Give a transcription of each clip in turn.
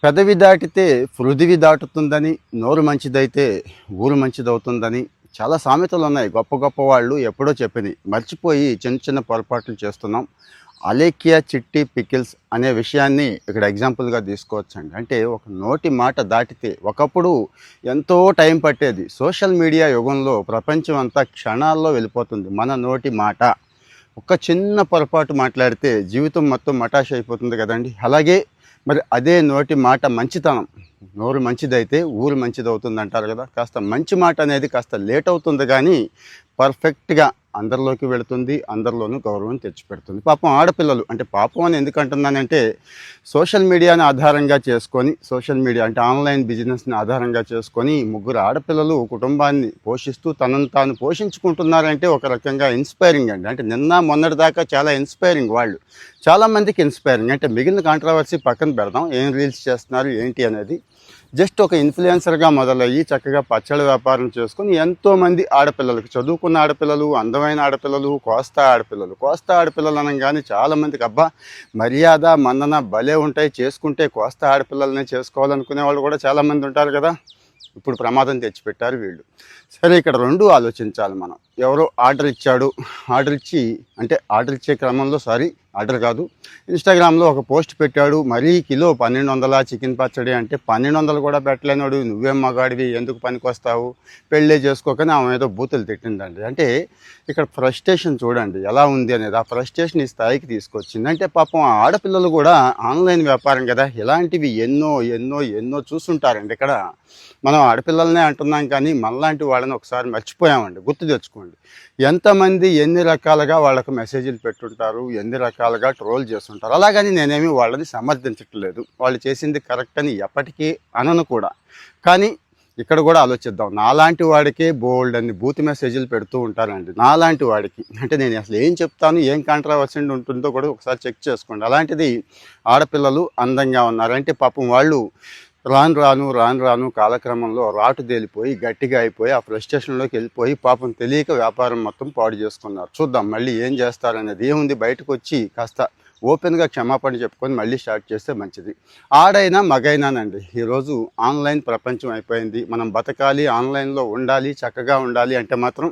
పెదవి దాటితే పృథివి దాటుతుందని, నోరు మంచిదైతే ఊరు మంచిదవుతుందని చాలా సామెతలు ఉన్నాయి. గొప్ప గొప్ప వాళ్ళు ఎప్పుడో చెప్పినాయి. మర్చిపోయి చిన్న చిన్న పొరపాట్లు చేస్తున్నాం. అలేఖ్య చిట్టి పికిల్స్ అనే విషయాన్ని ఇక్కడ ఎగ్జాంపుల్గా తీసుకోవచ్చండి. అంటే ఒక నోటి మాట దాటితే ఒకప్పుడు ఎంతో టైం పట్టేది. సోషల్ మీడియా యుగంలో ప్రపంచం అంతా క్షణాల్లో వెళ్ళిపోతుంది. మన నోటి మాట ఒక చిన్న పొరపాటు మాట్లాడితే జీవితం మొత్తం మటాష్ అయిపోతుంది కదండి. అలాగే మరి అదే నోటి మాట మంచితనం. నోరు మంచిదైతే ఊరు మంచిది అవుతుంది అంటారు కదా. కాస్త మంచి మాట అనేది కాస్త లేట్ అవుతుంది కానీ పర్ఫెక్ట్గా అందరిలోకి వెళుతుంది, అందరిలోనూ గౌరవం తెచ్చిపెడుతుంది. పాపం ఆడపిల్లలు, అంటే పాపం అని ఎందుకు అంటున్నానంటే సోషల్ మీడియాని ఆధారంగా చేసుకొని, సోషల్ మీడియా అంటే ఆన్లైన్ బిజినెస్ని ఆధారంగా చేసుకొని ముగ్గురు ఆడపిల్లలు కుటుంబాన్ని పోషిస్తూ తనను తాను పోషించుకుంటున్నారంటే ఒక రకంగా ఇన్స్పైరింగ్ అండి. అంటే నిన్న మొన్నటి దాకా చాలా ఇన్స్పైరింగ్ వాళ్ళు, చాలామందికి ఇన్స్పైరింగ్. అంటే మిగిలిన కాంట్రవర్సీ పక్కన పెడదాం, ఏం రీల్స్ చేస్తున్నారు ఏంటి అనేది. జస్ట్ ఒక ఇన్ఫ్లుయెన్సర్గా మొదలయ్యి చక్కగా పచ్చడి వ్యాపారం చేసుకుని ఎంతోమంది ఆడపిల్లలకు, చదువుకున్న ఆడపిల్లలు, అందమైన ఆడపిల్లలు, కోస్తా ఆడపిల్లలు అనగానే చాలామందికి అబ్బా మర్యాద మన్నన భలే ఉంటాయి, చేసుకుంటే కోస్తా ఆడపిల్లలనే చేసుకోవాలనుకునే వాళ్ళు కూడా చాలామంది ఉంటారు కదా. ఇప్పుడు ప్రమాదం తెచ్చిపెట్టారు వీళ్ళు. సరే, ఇక్కడ రెండు ఆలోచించాలి మనం. ఎవరో ఆర్డర్ ఇచ్చాడు, ఆర్డర్ ఇచ్చే క్రమంలో ఆర్డర్ కాదు, ఇన్స్టాగ్రామ్లో ఒక పోస్ట్ పెట్టాడు. మరీ కిలో 1200 చికెన్ పచ్చడి అంటే 1200 కూడా పెట్టలేనోడు నువ్వేం మగాడివి, ఎందుకు పనికి వస్తావు, పెళ్ళే చేసుకోకని ఆమె ఏదో బూతులు తిట్టిందండి. అంటే ఇక్కడ ఫ్రస్ట్రేషన్ చూడండి ఎలా ఉంది అనేది. ఆ ఫ్రస్ట్రేషన్ ఈ స్థాయికి తీసుకొచ్చింది. అంటే పాపం ఆడపిల్లలు కూడా ఆన్లైన్ వ్యాపారం కదా, ఇలాంటివి ఎన్నో ఎన్నో ఎన్నో చూస్తుంటారండి. ఇక్కడ మనం ఆడపిల్లలనే అంటున్నాం కానీ మనలాంటి వాళ్ళని ఒకసారి మర్చిపోయామండి. గుర్తు తెచ్చుకోండి, ఎంతమంది ఎన్ని రకాలుగా వాళ్ళకు మెసేజ్లు పెట్టుంటారు, ఎన్ని రకాలుగా ట్రోల్ చేస్తుంటారు. అలాగని నేనేమి వాళ్ళని సమర్థించట్లేదు, వాళ్ళు చేసింది కరెక్ట్ అని ఎప్పటికీ అనను కూడా. కానీ ఇక్కడ కూడా ఆలోచిద్దాం. నాలాంటి వాడికే బోల్డ్ అని బూత్ మెసేజ్లు పెడుతూ ఉంటారండి. నాలాంటి వాడికి అంటే నేను అసలు ఏం చెప్తాను, ఏం కాంట్రవర్సీ ఉంటుందో కూడా ఒకసారి చెక్ చేసుకోండి. అలాంటిది ఆడపిల్లలు అందంగా ఉన్నారు అంటే పాపం వాళ్ళు రాను రాను కాలక్రమంలో రాటుదేలిపోయి గట్టిగా అయిపోయి ఆ ఫ్రస్ట్రేషన్లోకి వెళ్ళిపోయి పాపం తెలియక వ్యాపారం మొత్తం పాడు చేసుకున్నారు. చూద్దాం మళ్ళీ ఏం చేస్తారనేది. ఏముంది, బయటకు వచ్చి కాస్త ఓపెన్గా క్షమాపణ చెప్పుకొని మళ్ళీ స్టార్ట్ చేస్తే మంచిది. ఆడైనా మగైనానండి, ఈరోజు ఆన్లైన్ ప్రపంచం అయిపోయింది. మనం బతకాలి, ఆన్లైన్లో ఉండాలి, చక్కగా ఉండాలి అంటే మాత్రం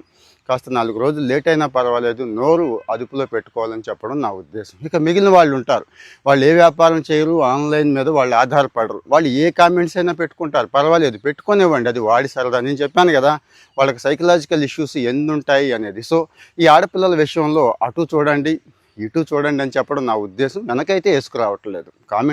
కాస్త 4 రోజులు లేట్ అయినా పర్వాలేదు, నోరు అదుపులో పెట్టుకోవాలని చెప్పడం నా ఉద్దేశం. ఇక మిగిలిన వాళ్ళు ఉంటారు, వాళ్ళు ఏ వ్యాపారం చేయరు, ఆన్లైన్ మీద వాళ్ళు ఆధారపడరు. వాళ్ళు ఏ కామెంట్స్ అయినా పెట్టుకుంటారు, పర్వాలేదు పెట్టుకునేవ్వండి, అది వాడి సరదా. నేను చెప్పాను కదా వాళ్ళకి సైకలాజికల్ ఇష్యూస్ ఎన్ని ఉంటాయి అనేది. సో ఈ ఆడపిల్లల విషయంలో అటు చూడండి ఇటు చూడండి అని చెప్పడం నా ఉద్దేశం. వెనకైతే వేసుకురావట్లేదు. కామెంట్